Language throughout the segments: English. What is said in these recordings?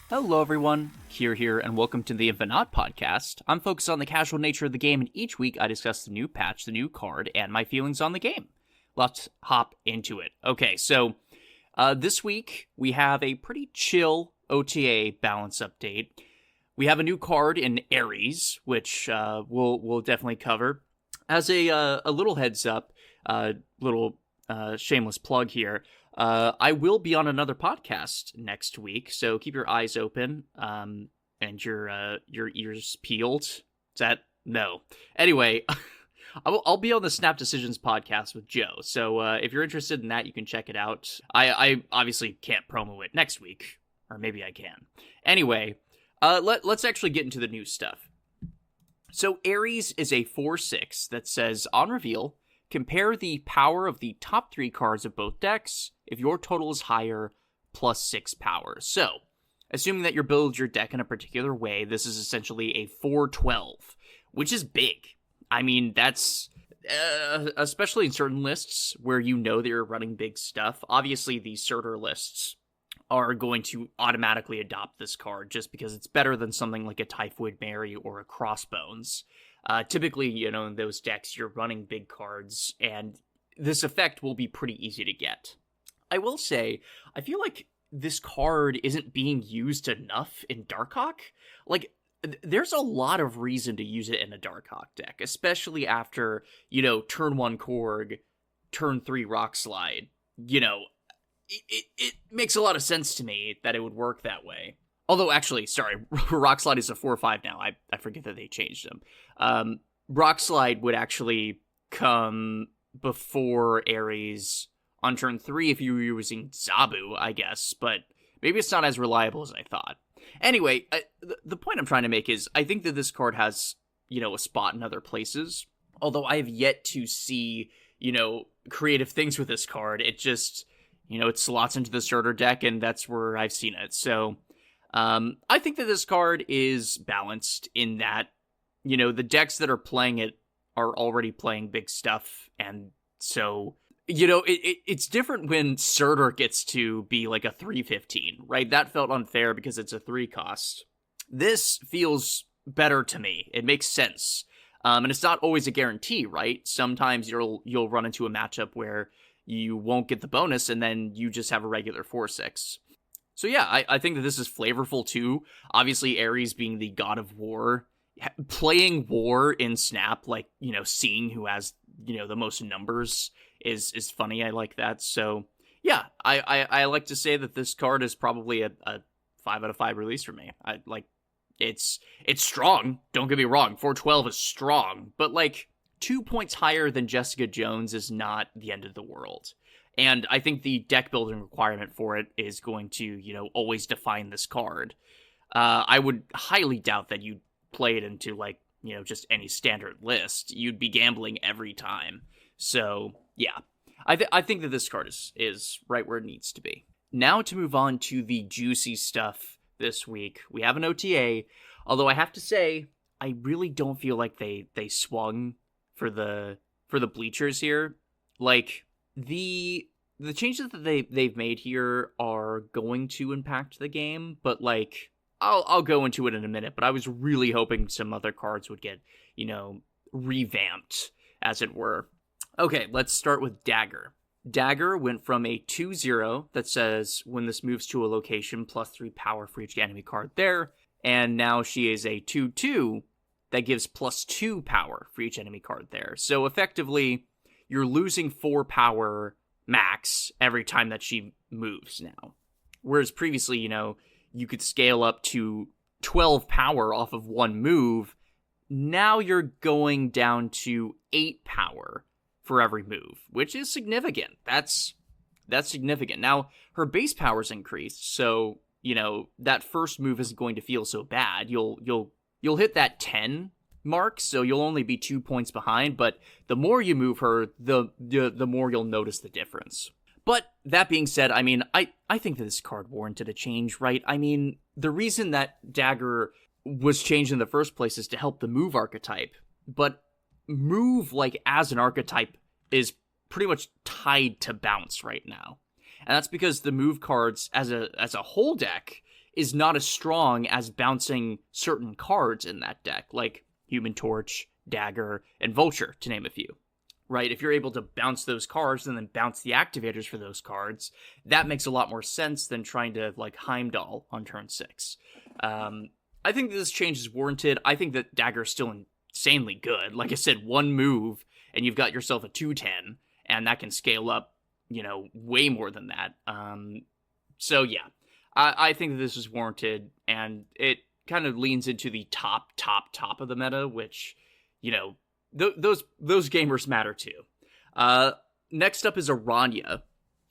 Hello everyone, Kier here, and welcome to the InfiNOT Podcast. I'm focused on the casual nature of the game, and each week I discuss the new patch, the new card, and my feelings on the game. Let's hop into it. Okay, so this week we have a pretty chill OTA balance update. We have a new card in Ares, which we'll definitely cover. As a little heads up, little shameless plug here, I will be on another podcast next week, so keep your eyes open and your ears peeled. Is that? No. Anyway, I'll be on the Snap Decisions podcast with Joe, so if you're interested in that, you can check it out. I obviously can't promo it next week, or maybe I can. Anyway, let's actually get into the new stuff. So Ares is a 4/6 that says, on reveal, compare the power of the top 3 cards of both decks. If your total is higher, plus 6 power. So, assuming that you build your deck in a particular way, this is essentially a 4/12, which is big. I mean, that's, especially in certain lists where you know that you're running big stuff. Obviously, these Surtur lists are going to automatically adopt this card just because it's better than something like a Typhoid Mary or a Crossbones. Typically, in those decks, you're running big cards, and this effect will be pretty easy to get. I will say, I feel like this card isn't being used enough in Darkhawk. Like, there's a lot of reason to use it in a Darkhawk deck, especially after, turn 1 Korg, turn 3 Rock Slide. It makes a lot of sense to me that it would work that way. Although, actually, sorry, Rock Slide is a 4/5 now. I forget that they changed them. Rock Slide would actually come before Ares on turn 3 if you were using Zabu, I guess, but maybe it's not as reliable as I thought. Anyway, the point I'm trying to make is I think that this card has, a spot in other places. Although I have yet to see, creative things with this card. It just, it slots into the starter deck, and that's where I've seen it. So, I think that this card is balanced in that, the decks that are playing it are already playing big stuff, and so, it's different when Surtur gets to be like a 3/15, right? That felt unfair because it's a 3 cost. This feels better to me. It makes sense. And it's not always a guarantee, right? Sometimes you'll run into a matchup where you won't get the bonus, and then you just have a regular 4/6. So yeah, I think that this is flavorful too. Obviously, Ares being the god of war, playing war in Snap, like, seeing who has, the most numbers is funny. I like that. So yeah, I like to say that this card is probably a 5 out of 5 release for me. I like, it's strong. Don't get me wrong. 4/12 is strong, but like 2 points higher than Jessica Jones is not the end of the world. And I think the deck building requirement for it is going to, always define this card. I would highly doubt that you'd play it into, like, just any standard list. You'd be gambling every time. So, yeah. I think that this card is right where it needs to be. Now to move on to the juicy stuff this week. We have an OTA, although I have to say, I really don't feel like they swung for the bleachers here. Like, the changes that they've made here are going to impact the game, but like I'll go into it in a minute. But I was really hoping some other cards would get, revamped, as it were. Okay, let's start with Dagger. Dagger went from a 2/0 that says when this moves to a location, +3 power for each enemy card there, and now she is a 2/2 that gives +2 power for each enemy card there. So effectively, you're losing 4 power max every time that she moves now. Whereas previously, you could scale up to 12 power off of one move. Now you're going down to 8 power for every move, which is significant. That's significant. Now, her base power's increased, so, that first move isn't going to feel so bad. You'll hit that 10 mark, so you'll only be 2 points behind, but the more you move her, the more you'll notice the difference. But that being said, I mean, I think that this card warranted a change, right? I mean, the reason that Dagger was changed in the first place is to help the move archetype, but move, like, as an archetype is pretty much tied to bounce right now. And that's because the move cards as a whole deck is not as strong as bouncing certain cards in that deck, like Human Torch, Dagger, and Vulture, to name a few. Right? If you're able to bounce those cards and then bounce the activators for those cards, that makes a lot more sense than trying to, like, Heimdall on turn 6. I think that this change is warranted. I think that Dagger is still insanely good. Like I said, one move, and you've got yourself a 2/10, and that can scale up, way more than that. So yeah, I think that this is warranted, and it kind of leans into the top of the meta, which, those gamers matter too. Next up is Aranya.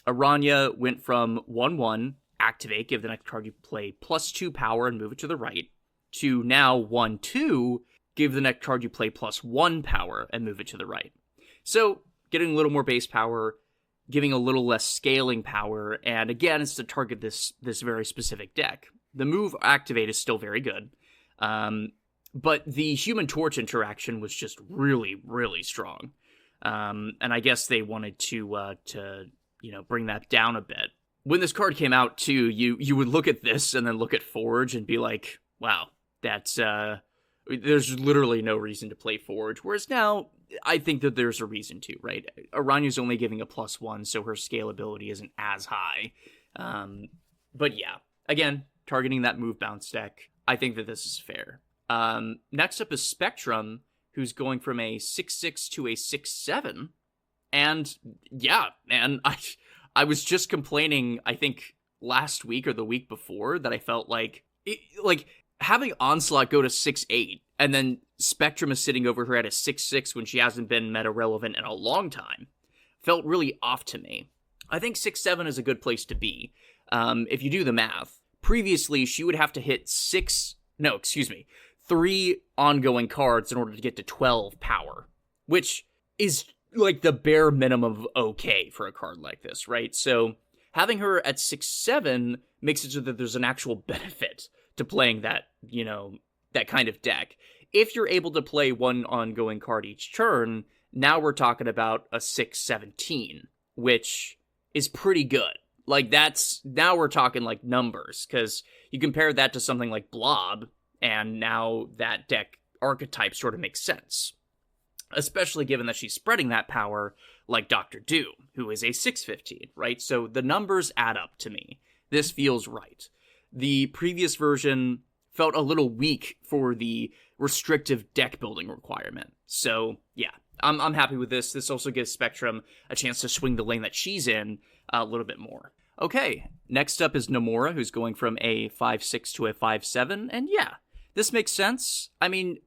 Aranya went from 1/1, activate, give the next card you play +2 power and move it to the right, to now 1/2, give the next card you play +1 power and move it to the right. So, getting a little more base power, giving a little less scaling power, and again, it's to target this very specific deck. The move activate is still very good, but the Human Torch interaction was just really, really strong. And I guess they wanted to bring that down a bit. When this card came out, too, you would look at this and then look at Forge and be like, wow, that's, there's literally no reason to play Forge. Whereas now, I think that there's a reason to, right? Aranya's only giving a +1, so her scalability isn't as high. But yeah, again, targeting that move bounce deck, I think that this is fair. Next up is Spectrum, who's going from a 6/6 to a 6/7. And yeah, man, I was just complaining, I think, last week or the week before, that I felt like having Onslaught go to 6/8, and then Spectrum is sitting over her at a 6/6 when she hasn't been meta relevant in a long time, felt really off to me. I think 6/7 is a good place to be. If you do the math, previously she would have to hit 3 ongoing cards in order to get to 12 power, which is like the bare minimum of okay for a card like this, right? So having her at 6/7 makes it so that there's an actual benefit to playing that, that kind of deck. If you're able to play one ongoing card each turn, now we're talking about a 6/17, which is pretty good. Like, now we're talking like numbers, because you compare that to something like Blob, and now that deck archetype sort of makes sense. Especially given that she's spreading that power like Dr. Doom, who is a 6/15, right? So the numbers add up to me. This feels right. The previous version felt a little weak for the restrictive deck building requirement. So yeah, I'm happy with this. This also gives Spectrum a chance to swing the lane that she's in a little bit more. Okay, next up is Nomura, who's going from a 5/6 to a 5/7, and yeah, this makes sense. I mean,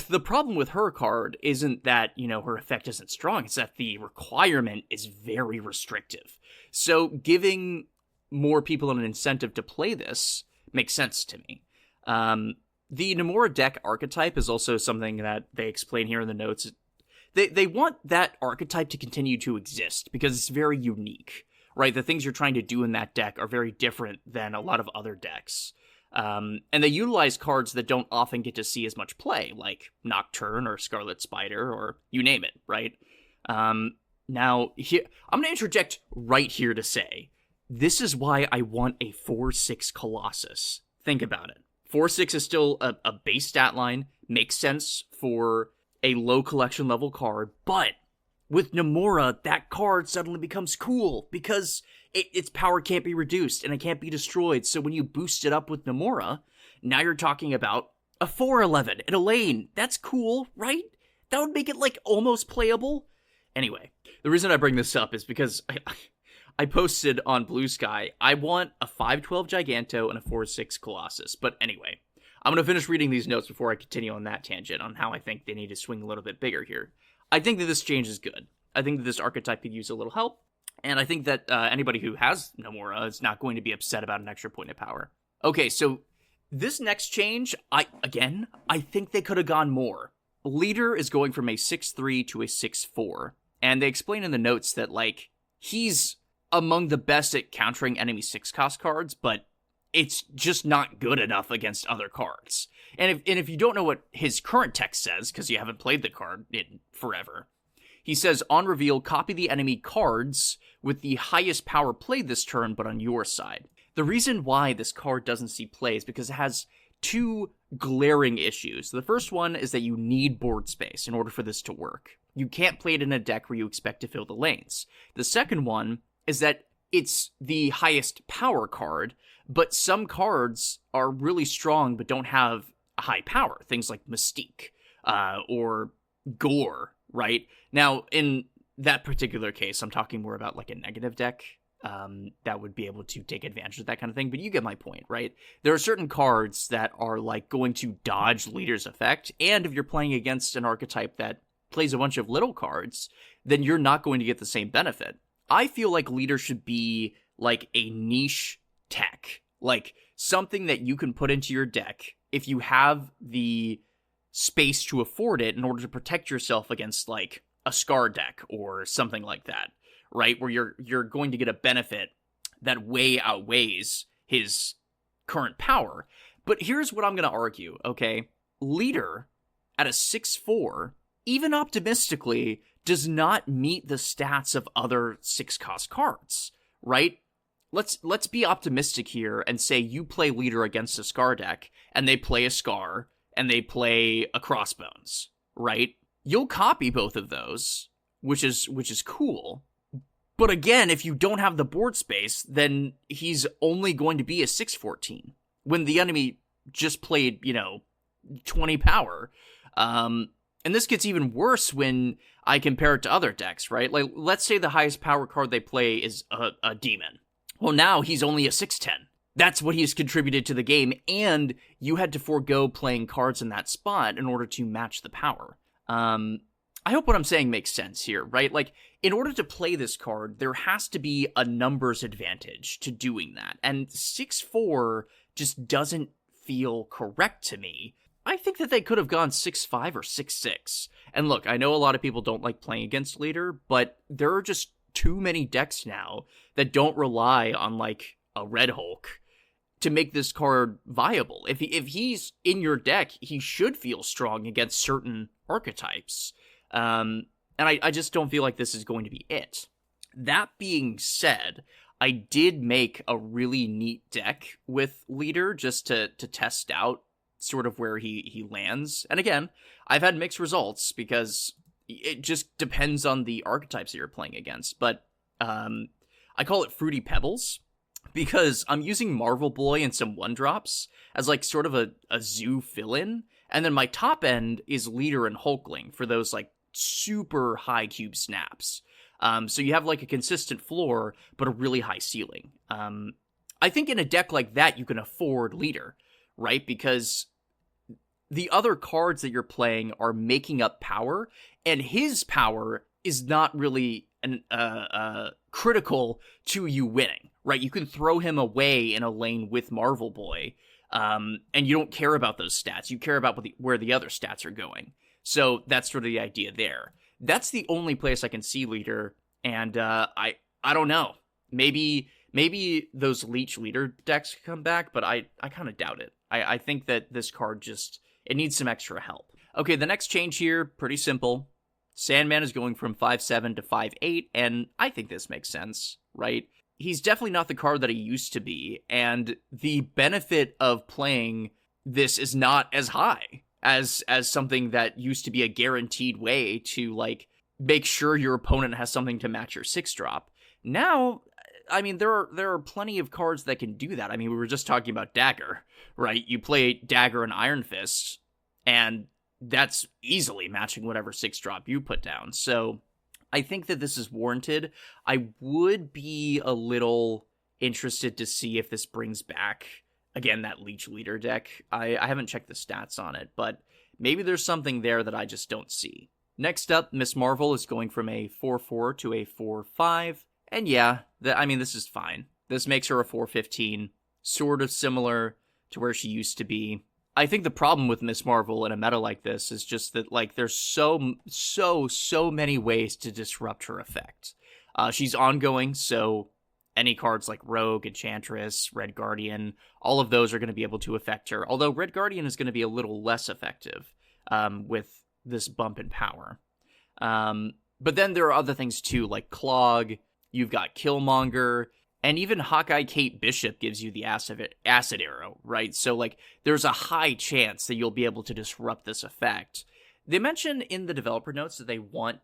the problem with her card isn't that, her effect isn't strong, it's that the requirement is very restrictive. So giving more people an incentive to play this makes sense to me. The Nomura deck archetype is also something that they explain here in the notes. They want that archetype to continue to exist because it's very unique, right? The things you're trying to do in that deck are very different than a lot of other decks. And they utilize cards that don't often get to see as much play, like Nocturne or Scarlet Spider, or you name it, right? Now, here, I'm going to interject right here to say, this is why I want a 4/6 Colossus. Think about it. 4/6 is still a base stat line, makes sense for a low collection level card, but with Nomura, that card suddenly becomes cool because its power can't be reduced and it can't be destroyed. So when you boost it up with Nomura, now you're talking about a 4/11 in a lane. That's cool, right? That would make it like almost playable. Anyway, the reason I bring this up is because I posted on Blue Sky, I want a 5/12 Giganto and a 4/6 Colossus. But anyway, I'm going to finish reading these notes before I continue on that tangent on how I think they need to swing a little bit bigger here. I think that this change is good. I think that this archetype could use a little help. And I think that anybody who has Nomura is not going to be upset about an extra point of power. Okay, so this next change, I think they could have gone more. Leader is going from a 6/3 to a 6/4. And they explain in the notes that, like, he's among the best at countering enemy 6-cost cards, but it's just not good enough against other cards. And if you don't know what his current text says, because you haven't played the card in forever, He says, on reveal, copy the enemy cards with the highest power played this turn, but on your side. The reason why this card doesn't see play is because it has two glaring issues. The first one is that you need board space in order for this to work. You can't play it in a deck where you expect to fill the lanes. The second one is that it's the highest power card, but some cards are really strong but don't have high power. Things like Mystique or Gore, right? Now, in that particular case, I'm talking more about like a negative deck that would be able to take advantage of that kind of thing, but you get my point, right? There are certain cards that are like going to dodge Leader's effect, and if you're playing against an archetype that plays a bunch of little cards, then you're not going to get the same benefit. I feel like Leader should be like a niche tech, like something that you can put into your deck if you have the space to afford it in order to protect yourself against like a Scar deck or something like that, right? Where you're going to get a benefit that way outweighs his current power. But here's what I'm going to argue, okay? Leader at a 6/4, even optimistically, does not meet the stats of other 6-cost cards, right? Let's be optimistic here and say you play Leader against a Scar deck, and they play a Scar, and they play a Crossbones, right? You'll copy both of those, which is cool. But again, if you don't have the board space, then he's only going to be a 6/14 when the enemy just played, 20 power. And this gets even worse when I compare it to other decks, right? Like, let's say the highest power card they play is a demon. Well, now he's only a 6/10. That's what he has contributed to the game, and you had to forego playing cards in that spot in order to match the power. I hope what I'm saying makes sense here, right? Like, in order to play this card, there has to be a numbers advantage to doing that, and 6/4 just doesn't feel correct to me. I think that they could have gone 6/5 or 6/6. And look, I know a lot of people don't like playing against Leader, but there are just too many decks now that don't rely on, like, a Red Hulk to make this card viable. If he's in your deck, he should feel strong against certain archetypes. And I just don't feel like this is going to be it. That being said, I did make a really neat deck with Leader just to test out sort of where he lands. And again, I've had mixed results because it just depends on the archetypes that you're playing against. But I call it Fruity Pebbles because I'm using Marvel Boy and some 1-drops as like sort of a zoo fill-in. And then my top end is Leader and Hulkling for those like super high cube snaps. So you have like a consistent floor, but a really high ceiling. I think in a deck like that, you can afford Leader, right? Because the other cards that you're playing are making up power, and his power is not really critical to you winning, right? You can throw him away in a lane with Marvel Boy, and you don't care about those stats. You care about where the other stats are going. So that's sort of the idea there. That's the only place I can see Leader, and I don't know. Maybe those Leech Leader decks come back, but I kind of doubt it. I think that this card it needs some extra help. Okay, the next change here, pretty simple. Sandman is going from 5/7 to 5/8, and I think this makes sense, right? He's definitely not the card that he used to be, and the benefit of playing this is not as high as something that used to be a guaranteed way to, like, make sure your opponent has something to match your 6-drop. Now, I mean, there are plenty of cards that can do that. I mean, we were just talking about Dagger, right? You play Dagger and Iron Fist, and that's easily matching whatever 6-drop you put down. So I think that this is warranted. I would be a little interested to see if this brings back, again, that Leech Leader deck. I haven't checked the stats on it, but maybe there's something there that I just don't see. Next up, Miss Marvel is going from a 4/4 to a 4/5. And yeah, this is fine. This makes her a 4/15, sort of similar to where she used to be. I think the problem with Miss Marvel in a meta like this is just that, like, there's so many ways to disrupt her effect. She's ongoing, so any cards like Rogue, Enchantress, Red Guardian, all of those are going to be able to affect her. Although Red Guardian is going to be a little less effective with this bump in power. But then there are other things too, like Clog, you've got Killmonger, and even Hawkeye Kate Bishop gives you the acid arrow, right? So, like, there's a high chance that you'll be able to disrupt this effect. They mention in the developer notes that they want,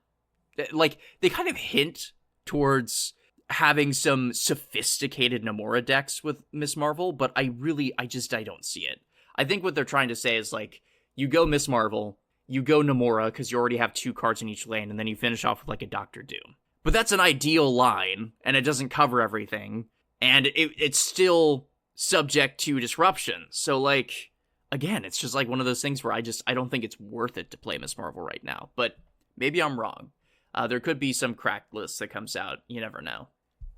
like, they kind of hint towards having some sophisticated Namora decks with Miss Marvel, but I don't see it. I think what they're trying to say is, like, you go Miss Marvel, you go Namora, because you already have 2 cards in each lane, and then you finish off with, like, a Doctor Doom. But that's an ideal line, and it doesn't cover everything, and it's still subject to disruption. So, like, again, it's just like one of those things where I don't think it's worth it to play Miss Marvel right now. But maybe I'm wrong. There could be some cracked list that comes out. You never know.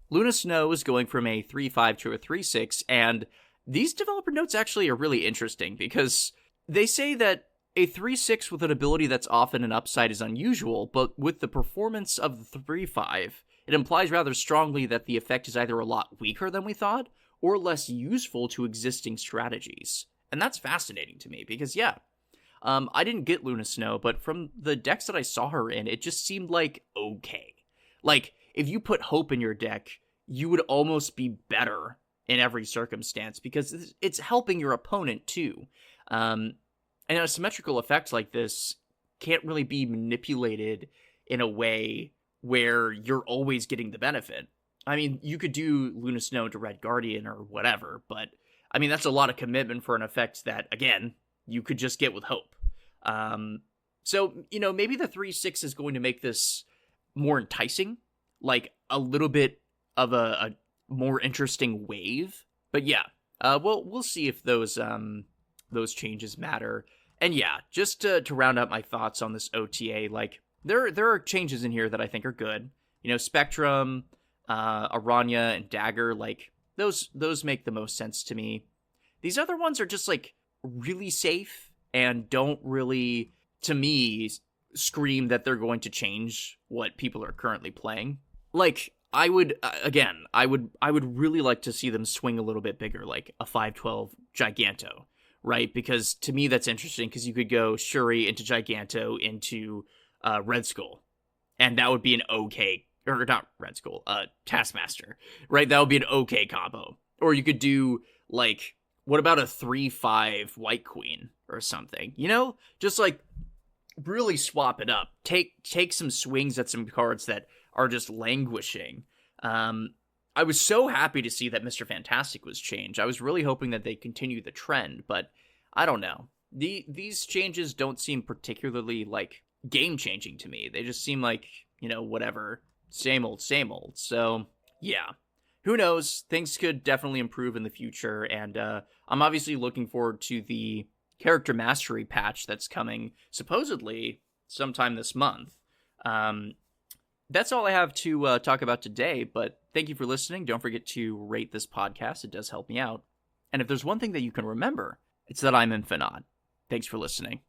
Luna Snow is going from a 3-5 to a 3-6, and these developer notes actually are really interesting because they say that a 3-6 with an ability that's often an upside is unusual, but with the performance of the 3-5, it implies rather strongly that the effect is either a lot weaker than we thought, or less useful to existing strategies. And that's fascinating to me, because I didn't get Luna Snow, but from the decks that I saw her in, it just seemed like okay. Like, if you put Hope in your deck, you would almost be better in every circumstance, because it's helping your opponent too. And a symmetrical effect like this can't really be manipulated in a way where you're always getting the benefit. I mean, you could do Luna Snow to Red Guardian or whatever, but I mean, that's a lot of commitment for an effect that, again, you could just get with Hope. So, maybe the 3-6 is going to make this more enticing, like a little bit of a more interesting wave. But yeah, we'll see if those changes matter. And yeah, just to round up my thoughts on this OTA, like, there are changes in here that I think are good. Spectrum, Aranya, and Dagger, like, those make the most sense to me. These other ones are just, like, really safe and don't really, to me, scream that they're going to change what people are currently playing. Like, I would really like to see them swing a little bit bigger, like a 5/12 Giganto, right? Because to me that's interesting, because you could go Shuri into Giganto into Red Skull, and that would be an okay, or not Red Skull, Taskmaster, right? That would be an okay combo. Or you could do, like, what about a 3/5 White Queen or something? Just like really swap it up. Take some swings at some cards that are just languishing. I was so happy to see that Mr. Fantastic was changed. I was really hoping that they continue the trend, but I don't know. These changes don't seem particularly, like, game-changing to me. They just seem like, whatever, same old, same old. So, yeah. Who knows? Things could definitely improve in the future, and I'm obviously looking forward to the character mastery patch that's coming, supposedly, sometime this month. That's all I have to talk about today, but thank you for listening. Don't forget to rate this podcast. It does help me out. And if there's one thing that you can remember, it's that I'm InfiNOT. Thanks for listening.